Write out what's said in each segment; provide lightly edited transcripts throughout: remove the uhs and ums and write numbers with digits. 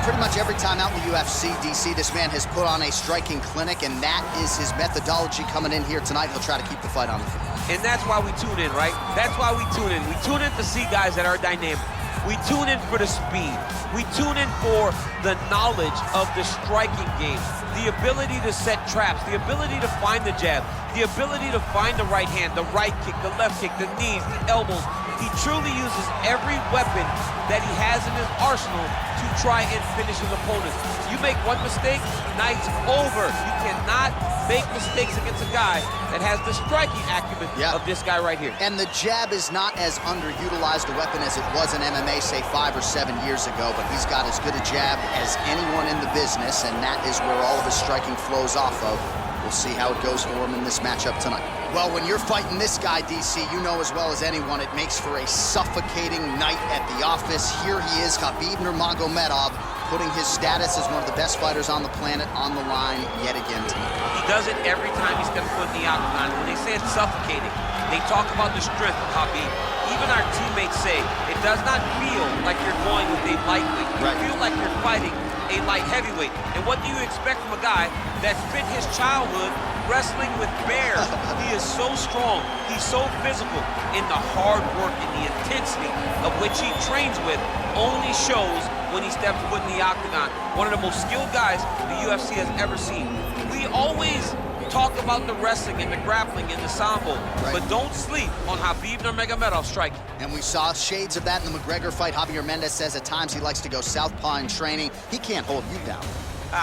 pretty much every time out in the UFC, DC, this man has put on a striking clinic, and that is his methodology coming in here tonight. He'll try to keep the fight on the feet. And that's why we tune in, right? That's why we tune in. We tune in to see guys that are dynamic. We tune in for the speed. We tune in for the knowledge of the striking game, the ability to set traps, the ability to find the jab, the ability to find the right hand, the right kick, the left kick, the knees, the elbows. He truly uses every weapon that he has in his arsenal to try and finish his opponent. You make one mistake, night's over. You cannot make mistakes against a guy that has the striking acumen of this guy right here. And the jab is not as underutilized a weapon as it was in MMA, say 5 or 7 years ago, but he's got as good a jab as anyone in the business, and that is where all of his striking flows off of. We'll see how it goes for him in this matchup tonight. Well, when you're fighting this guy, DC, you know as well as anyone, it makes for a suffocating night at the office. Here he is, Khabib Nurmagomedov, putting his status as one of the best fighters on the planet on the line yet again tonight. He does it every time he steps foot in the octagon. When they say it's suffocating, they talk about the strength of Khabib. Even our teammates say it does not feel like you're going with a lightweight. You feel like you're fighting a light heavyweight. And what do you expect from a guy that spent his childhood wrestling with bears? He is so strong, he's so physical, and the hard work and the intensity of which he trains with only shows when he steps foot in the octagon. One of the most skilled guys the UFC has ever seen. We always talk about the wrestling and the grappling and the sambo, but don't sleep on Khabib Nurmagomedov striking. And we saw shades of that in the McGregor fight. Javier Mendez says at times he likes to go southpaw in training. He can't hold you down.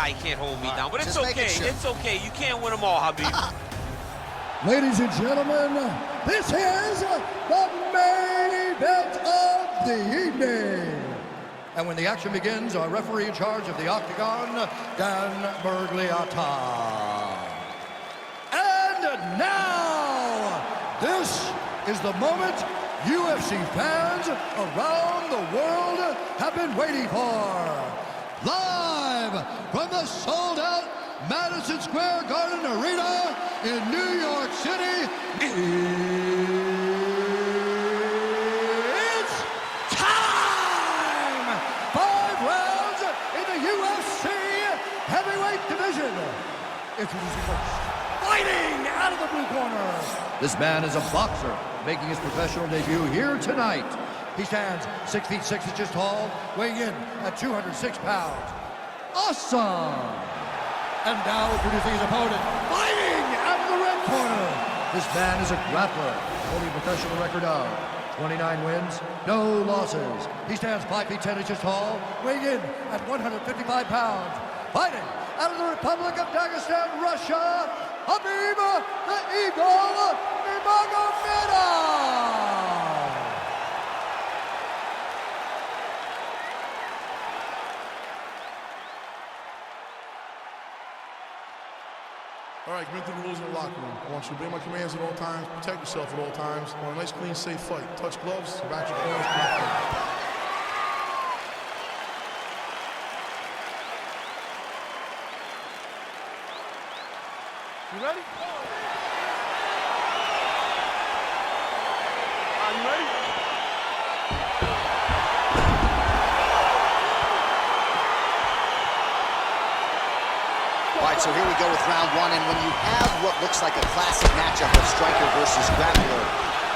He can't hold me down, but it's okay. Sure. It's okay. You can't win them all, Khabib. Ladies and gentlemen, this is the main event of the evening. And when the action begins, our referee in charge of the octagon, Dan Bergliata. And now, this is the moment UFC fans around the world have been waiting for. Live from the sold-out Madison Square Garden Arena in New York City, it's time! 5 rounds in the UFC heavyweight division. Introducing first, fighting out of the blue corner. This man is a boxer, making his professional debut here tonight. He stands 6 feet 6 inches tall, weighing in at 206 pounds. Awesome! And now introducing his opponent, fighting out of the red corner. This man is a grappler, holding a professional record of 29 wins, no losses. He stands 5 feet 10 inches tall, weighing in at 155 pounds. Fighting out of the Republic of Dagestan, Russia, Khabib the Eagle Nurmagomedov. All right, commit to the rules in the locker room. I want you to obey my commands at all times, protect yourself at all times. I want a nice, clean, safe fight. Touch gloves, back your corners, come out. You ready? Are you ready? All right, so here we go with round 1, and when you have what looks like a classic matchup of striker versus grappler,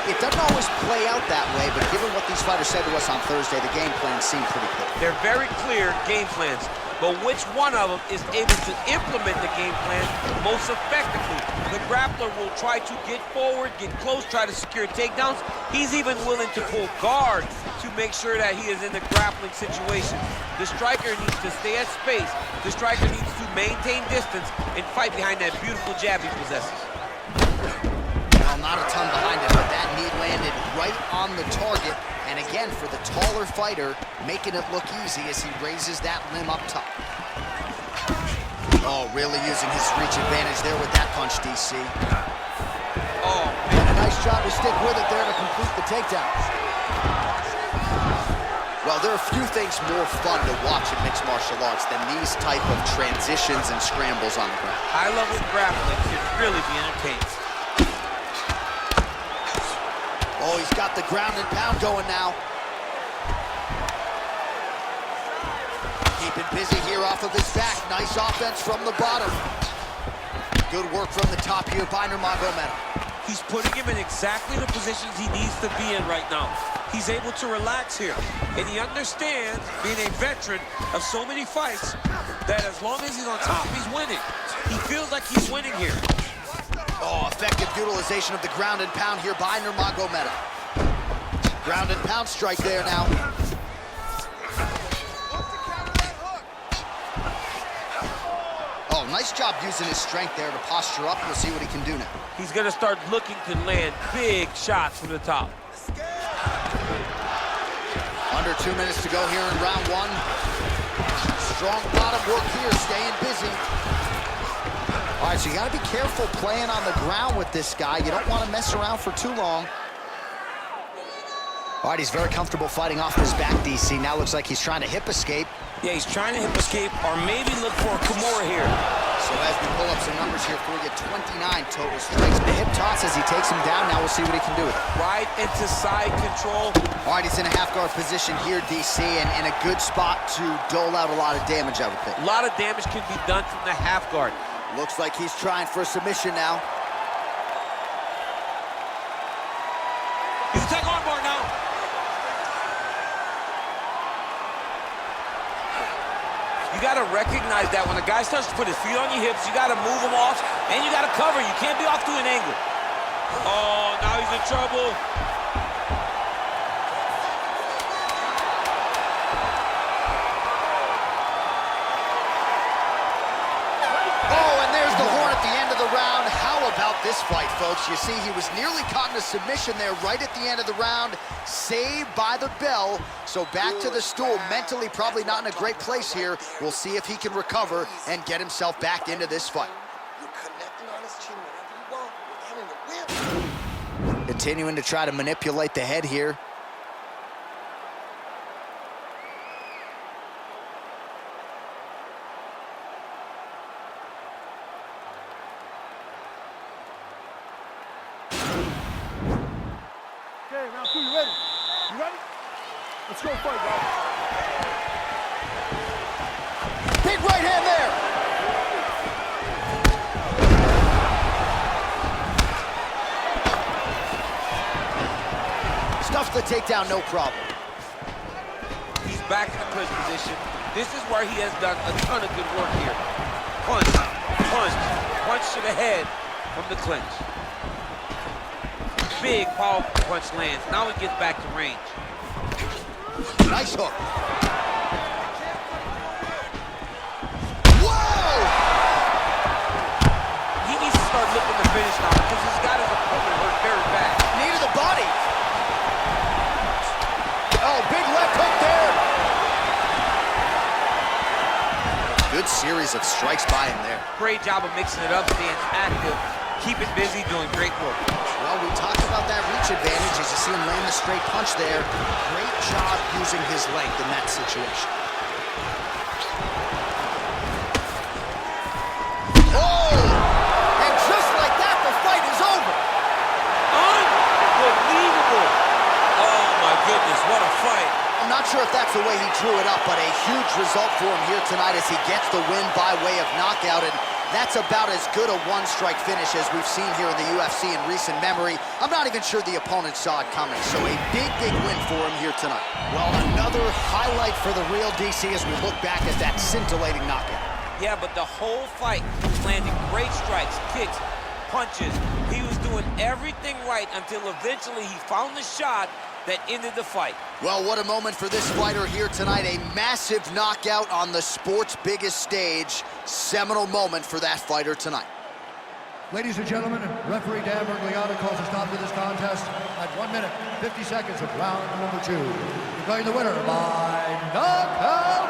it doesn't always play out that way, but given what these fighters said to us on Thursday, the game plan seemed pretty clear. They're very clear game plans, but which one of them is able to implement the game plan most effectively? The grappler will try to get forward, get close, try to secure takedowns. He's even willing to pull guard to make sure that he is in the grappling situation. The striker needs to stay at space. The striker needs to maintain distance and fight behind that beautiful jab he possesses. Well, not a ton behind it, but that knee landed right on the target. And again, for the taller fighter, making it look easy as he raises that limb up top. Oh, really using his reach advantage there with that punch, DC. Oh, and a nice job to stick with it there to complete the takedowns. Well, there are few things more fun to watch in mixed martial arts than these type of transitions and scrambles on the ground. High-level grappling can really be entertaining. Oh, he's got the ground and pound going now. Keeping Keeping busy here off of his back. Nice offense from the bottom. Good work from the top here by Nurmagomedov. He's putting him in exactly the positions he needs to be in right now. He's able to relax here. And he understands, being a veteran of so many fights, that as long as he's on top, he's winning. He feels like he's winning here. Oh, effective utilization of the ground and pound here by Nurmagomedov. Ground and pound strike there now. Oh, nice job using his strength there to posture up. We'll see what he can do now. He's gonna start looking to land big shots from the top. Under 2 minutes to go here in round one. Strong bottom work here, staying busy. All right, so you gotta be careful playing on the ground with this guy. You don't want to mess around for too long. All right, he's very comfortable fighting off his back, DC. Now looks like he's trying to hip escape. Yeah, he's trying to hip escape or maybe look for a Kimura here. So as we pull up some numbers here for you, 29 total strikes. The hip toss as he takes him down. Now we'll see what he can do with it. Right into side control. All right, he's in a half guard position here, DC, and in a good spot to dole out a lot of damage, I would think. A lot of damage can be done from the half guard. Looks like he's trying for a submission now. He's a tech armbar now. You got to recognize that when a guy starts to put his feet on your hips, you got to move him off, and you got to cover. You can't be off to an angle. Oh, now he's in trouble. Oh, and there's the horn at the end of the round. How about this fight, folks? You see, he was nearly caught in a submission there right at the end of the round. Saved by the bell. So back to the stool. Mentally probably not in a great place here. We'll see if he can recover and get himself back into this fight. Continuing to try to manipulate the head here. Okay, round two, you ready? You ready? Let's go fight, guys. Big right hand there. Stuffs the takedown, no problem. He's back in the clinch position. This is where he has done a ton of good work here. Punch, punch, punch to the head from the clinch. Big, powerful punch lands. Now he gets back to range. Nice hook. Whoa! He needs to start looking to finish now because he's got his opponent hurt very bad. Knee to the body. Oh, big left hook there. Good series of strikes by him there. Great job of mixing it up, staying active, keeping busy, doing great work. Well, we talked about that reach advantage as you see him land the straight punch there. Great job using his length in that situation. Oh! And just like that, the fight is over. Unbelievable! Oh my goodness, what a fight. I'm not sure if that's the way he drew it up, but a huge result for him here tonight as he gets the win by way of knockout. And that's about as good a one-strike finish as we've seen here in the UFC in recent memory. I'm not even sure the opponent saw it coming, so a big, big win for him here tonight. Well, another highlight for the real DC as we look back at that scintillating knockout. Yeah, but the whole fight, he was landing great strikes, kicks, punches. He was doing everything right until eventually he found the shot that ended the fight. Well, what a moment for this fighter here tonight. A massive knockout on the sport's biggest stage. Seminal moment for that fighter tonight. Ladies and gentlemen, referee Dan Bergliano calls a stop to this contest at 1 minute, 50 seconds of round number 2. Declaring the winner by knockout.